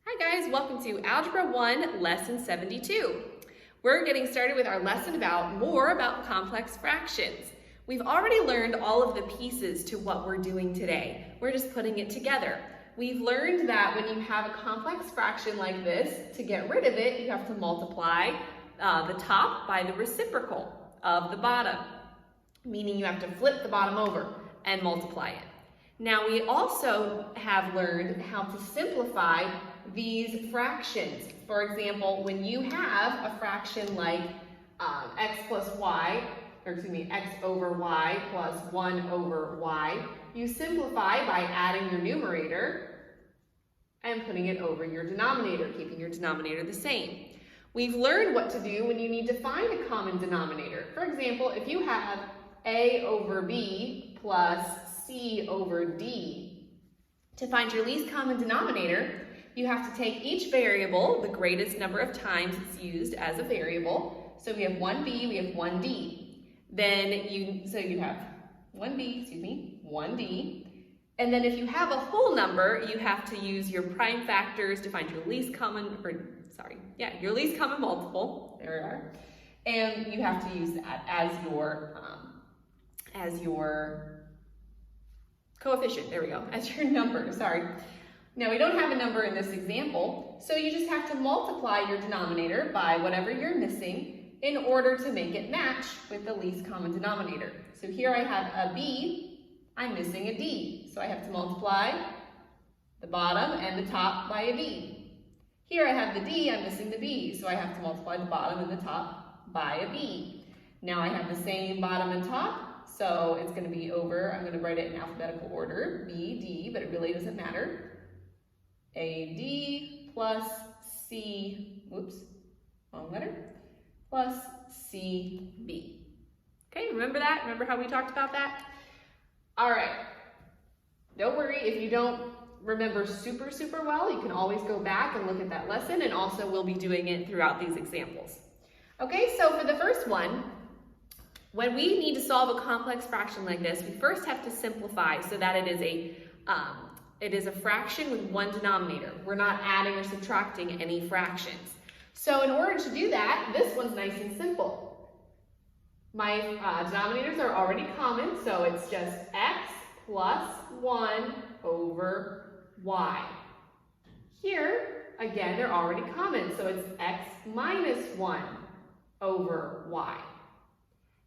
Hi guys, welcome to Algebra 1, Lesson 72. We're getting started with our lesson more about complex fractions. We've already learned all of the pieces to what we're doing today. We're just putting it together. We've learned that when you have a complex fraction like this, to get rid of it, you have to multiply the top by the reciprocal of the bottom, meaning you have to flip the bottom over and multiply it. Now we also have learned how to simplify these fractions. For example, when you have a fraction like x over y plus 1 over y, you simplify by adding your numerator and putting it over your denominator, keeping your denominator the same. We've learned what to do when you need to find a common denominator. For example, if you have a over b plus c over d, to find your least common denominator, you have to take each variable, the greatest number of times it's used as a variable. So we have 1b, we have 1d. So you have 1d. And then if you have a whole number, you have to use your prime factors to find your least common, your least common multiple. There we are. And you have to use that as your coefficient. There we go, as your number, sorry. Now we don't have a number in this example, so you just have to multiply your denominator by whatever you're missing in order to make it match with the least common denominator. So here I have a b, I'm missing a d, so I have to multiply the bottom and the top by a b. Here I have the d, I'm missing the b, so I have to multiply the bottom and the top by a b. Now I have the same bottom and top, so it's going to be over, I'm going to write it in alphabetical order, b, d, but it really doesn't matter. AD plus C, wrong letter, plus CB. Okay, remember that? Remember how we talked about that? All right, don't worry if you don't remember super well, you can always go back and look at that lesson, and also we'll be doing it throughout these examples. Okay, so for the first one, when we need to solve a complex fraction like this, we first have to simplify so that it is a fraction with one denominator. We're not adding or subtracting any fractions. So in order to do that, this one's nice and simple. My denominators are already common, so it's just x plus 1 over y. Here, again, they're already common, so it's x minus 1 over y.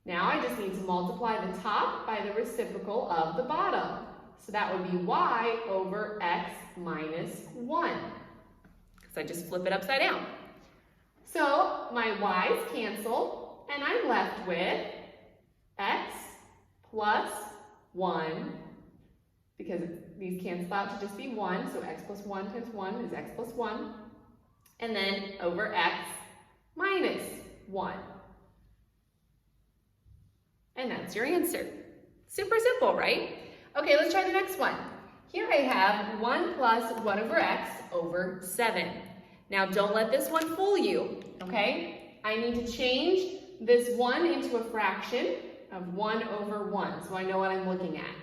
Now I just need to multiply the top by the reciprocal of the bottom. So that would be y over x minus 1, because I just flip it upside down. So my y's cancel, and I'm left with x plus 1, because these cancel out to just be 1, so x plus 1 times 1 is x plus 1, and then over x minus 1. And that's your answer. Super simple, right? Okay, let's try the next one. Here I have 1 plus 1 over x over 7. Now don't let this one fool you, okay? I need to change this 1 into a fraction of 1 over 1, so I know what I'm looking at.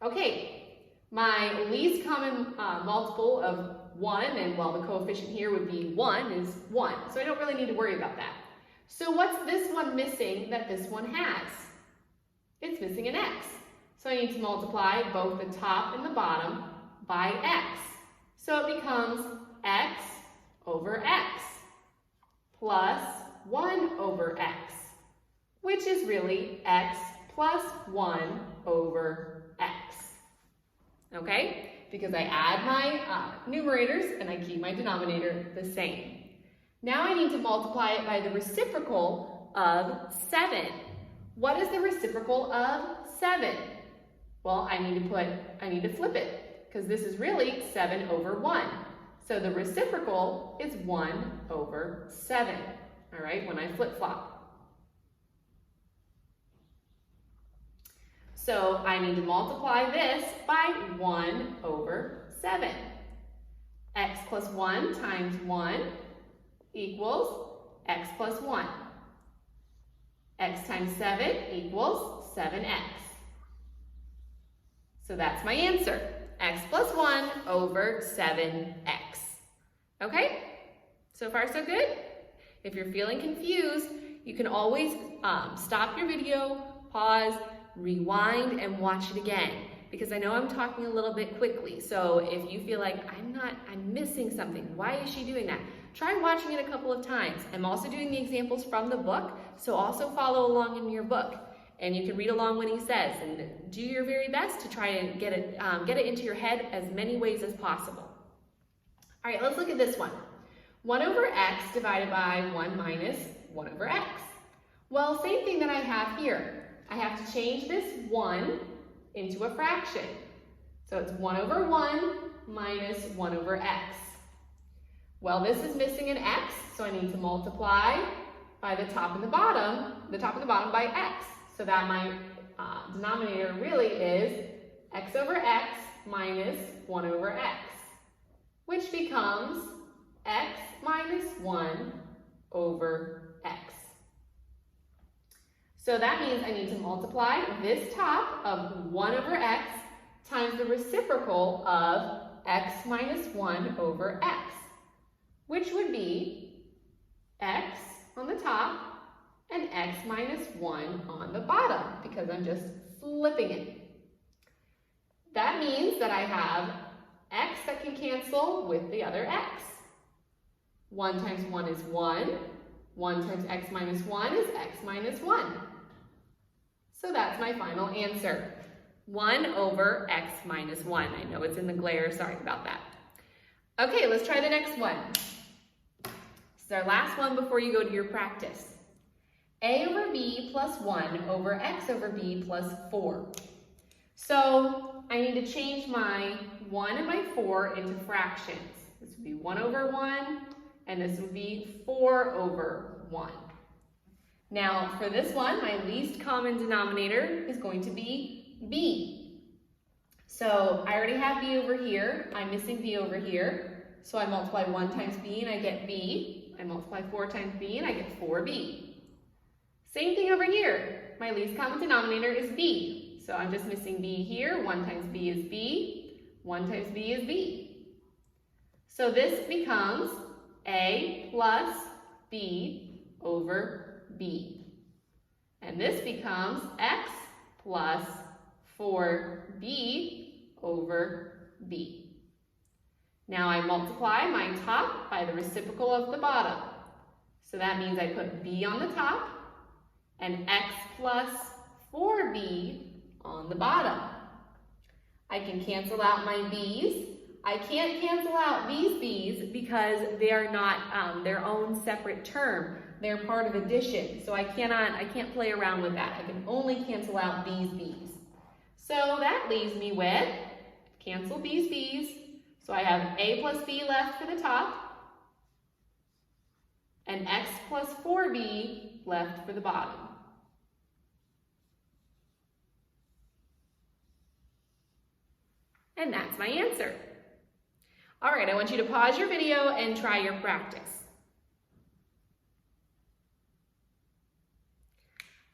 Okay, my least common multiple of 1, and well, the coefficient here would be 1, is 1, so I don't really need to worry about that. So what's this one missing that this one has? It's missing an x. So I need to multiply both the top and the bottom by x. So it becomes x over x plus 1 over x, which is really x plus 1 over x. Okay? Because I add my numerators and I keep my denominator the same. Now I need to multiply it by the reciprocal of 7. What is the reciprocal of 7? Well, I need to flip it, because this is really 7 over 1. So the reciprocal is 1 over 7, all right, when I flip-flop. So I need to multiply this by 1 over 7. X plus 1 times 1 equals x plus 1. X times 7 equals 7x. So that's my answer, x plus 1 over 7x. Okay? So far, so good? If you're feeling confused, you can always stop your video, pause, rewind, and watch it again. Because I know I'm talking a little bit quickly. So if you feel like I'm missing something, why is she doing that? Try watching it a couple of times. I'm also doing the examples from the book, so also follow along in your book. And you can read along what he says and do your very best to try and get it into your head as many ways as possible. All right, let's look at this one. 1 over x divided by 1 minus 1 over x. Well, same thing that I have here. I have to change this 1 into a fraction. So it's 1 over 1 minus 1 over x. Well, this is missing an x, so I need to multiply by the top and the bottom by x. So that my denominator really is x over x minus 1 over x, which becomes x minus 1 over x. So that means I need to multiply this top of 1 over x times the reciprocal of x minus 1 over x, which would be x on the top and x minus 1 on the bottom, because I'm just flipping it. That means that I have x that can cancel with the other x. 1 times 1 is 1. 1 times x minus 1 is x minus 1. So that's my final answer. 1 over x minus 1. I know it's in the glare, sorry about that. Okay, let's try the next one. This is our last one before you go to your practice. A over b plus 1 over x over b plus 4. So I need to change my 1 and my 4 into fractions. This would be 1 over 1, and this would be 4 over 1. Now, for this one, my least common denominator is going to be b. So I already have b over here. I'm missing b over here. So I multiply 1 times b and I get b. I multiply 4 times b and I get 4b. Same thing over here. My least common denominator is b. So I'm just missing b here. 1 times b is b. 1 times b is b. So this becomes a plus b over b. And this becomes x plus 4b over b. Now I multiply my top by the reciprocal of the bottom. So that means I put b on the top and x plus 4b on the bottom. I can cancel out my b's. I can't cancel out these b's because they are not their own separate term. They're part of addition, so I can't play around with that. I can only cancel out these b's. So that leaves me with, cancel b's. So I have a plus b left for the top, and x plus 4b left for the bottom. And that's my answer. All right, I want you to pause your video and try your practice.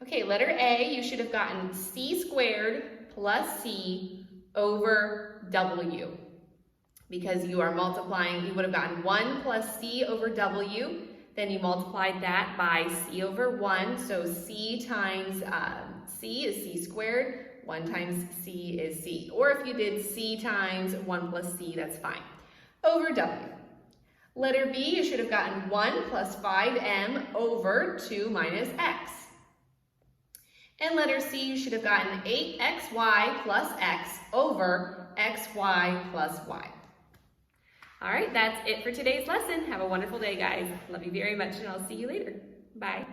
Okay, letter A, you should have gotten c squared plus c over w. Because you are multiplying, you would have gotten 1 plus c over w. Then you multiplied that by c over 1. So c times c is c squared. 1 times c is c. Or if you did c times 1 plus c, that's fine. Over w. Letter B, you should have gotten 1 plus 5m over 2 minus x. And letter C, you should have gotten 8xy plus x over xy plus y. All right, that's it for today's lesson. Have a wonderful day, guys. Love you very much, and I'll see you later. Bye.